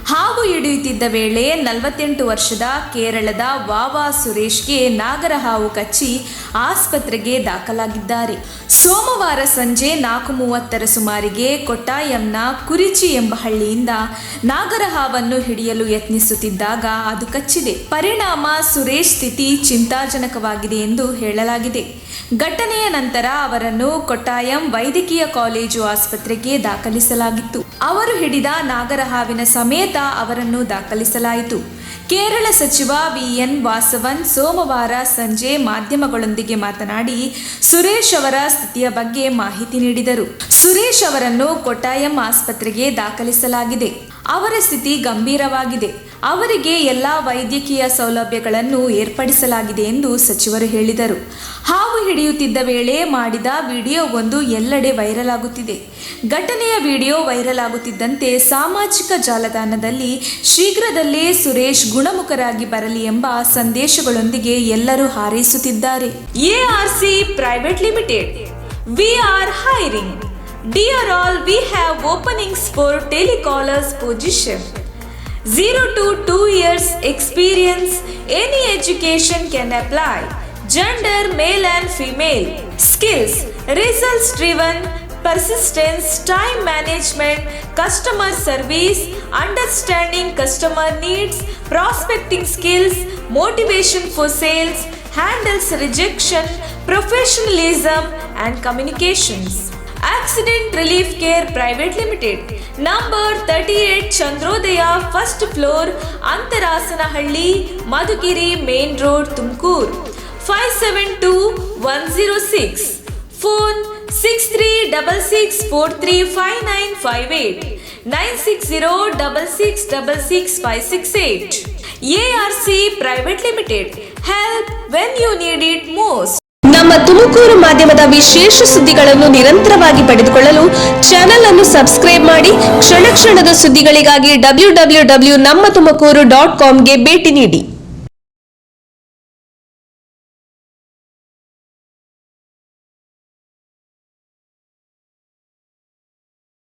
ಹಾವು ಹಿಡಿಯುತ್ತಿದ್ದ ವೇಳೆ 48 ವರ್ಷದ ಕೇರಳದ ವಾವಾ ಸುರೇಶ್ಗೆ ನಾಗರಹಾವು ಕಚ್ಚಿ ಆಸ್ಪತ್ರೆಗೆ ದಾಖಲಾಗಿದ್ದಾರೆ. ಸೋಮವಾರ ಸಂಜೆ 4:30 ಸುಮಾರಿಗೆ ಕೊಟ್ಟಾಯಂನ ಕುರಿಚಿ ಎಂಬ ಹಳ್ಳಿಯಿಂದ ನಾಗರಹಾವನ್ನು ಹಿಡಿಯಲು ಯತ್ನಿಸುತ್ತಿದ್ದಾಗ ಅದು ಕಚ್ಚಿದೆ. ಪರಿಣಾಮ ಸುರೇಶ್ ಸ್ಥಿತಿ ಚಿಂತಾಜನಕವಾಗಿದೆ ಎಂದು ಹೇಳಲಾಗಿದೆ. ಘಟನೆಯ ನಂತರ ಅವರನ್ನು ಕೊಟ್ಟಾಯಂ ವೈದ್ಯಕೀಯ ಕಾಲೇಜು ಆಸ್ಪತ್ರೆಗೆ ದಾಖಲಿಸಲಾಗಿತ್ತು. ಅವರು ಹಿಡಿದ ನಾಗರಹಾವಿನ ಸಮೇತ ಅವರನ್ನು ದಾಖಲಿಸಲಾಯಿತು. ಕೇರಳ ಸಚಿವ ವಿ.ಎನ್. ವಾಸವನ್ ಸೋಮವಾರ ಸಂಜೆ ಮಾಧ್ಯಮಗಳೊಂದಿಗೆ ಮಾತನಾಡಿ ಸುರೇಶ್ ಅವರ ಸ್ಥಿತಿಯ ಬಗ್ಗೆ ಮಾಹಿತಿ ನೀಡಿದರು. ಸುರೇಶ್ ಅವರನ್ನು ಕೊಟ್ಟಾಯಂ ಆಸ್ಪತ್ರೆಗೆ ದಾಖಲಿಸಲಾಗಿದೆ. ಅವರ ಸ್ಥಿತಿ ಗಂಭೀರವಾಗಿದೆ. ಅವರಿಗೆ ಎಲ್ಲ ವೈದ್ಯಕೀಯ ಸೌಲಭ್ಯಗಳನ್ನು ಏರ್ಪಡಿಸಲಾಗಿದೆ ಎಂದು ಸಚಿವರು ಹೇಳಿದರು. ಹಾವು ಹಿಡಿಯುತ್ತಿದ್ದ ವೇಳೆ ಮಾಡಿದ ವಿಡಿಯೋವೊಂದು ಎಲ್ಲೆಡೆ ವೈರಲ್ ಆಗುತ್ತಿದೆ. ಘಟನೆಯ ವಿಡಿಯೋ ವೈರಲ್ ಆಗುತ್ತಿದ್ದಂತೆ ಸಾಮಾಜಿಕ ಜಾಲತಾಣದಲ್ಲಿ ಶೀಘ್ರದಲ್ಲೇ ಸುರೇಶ್ ಗುಣಮುಖರಾಗಿ ಬರಲಿ ಎಂಬ ಸಂದೇಶಗಳೊಂದಿಗೆ ಎಲ್ಲರೂ ಹಾರೈಸುತ್ತಿದ್ದಾರೆ. ARC Private Limited, we are hiring. Dear all, we have openings for telecallers position. 0 to 2 years experience, any education can apply. Gender male and female. Skills results driven, persistence, time management, customer service, understanding customer needs, prospecting skills, motivation for sales, handles rejection, professionalism and communications. Accident Relief Care Private Limited, number 38 Chandrodaya, first floor, Antarasanahಳ್ಳಿ, Madhugiri Main Road, Tumkur, 572106. Phone 6366435958, 9606666568. ARC Private Limited, help when you need it most. ನಮ್ಮ ತುಮಕೂರು ಮಾಧ್ಯಮದ ವಿಶೇಷ ಸುದ್ದಿಗಳನ್ನು ನಿರಂತರವಾಗಿ ಪಡೆದುಕೊಳ್ಳಲು channel ಅನ್ನು subscribe ಮಾಡಿ. ಕ್ಷಣ ಕ್ಷಣದ ಸುದ್ದಿಗಳಿಗಾಗಿ www.nammathumakuru.com ಗೆ ಭೇಟಿ ನೀಡಿ.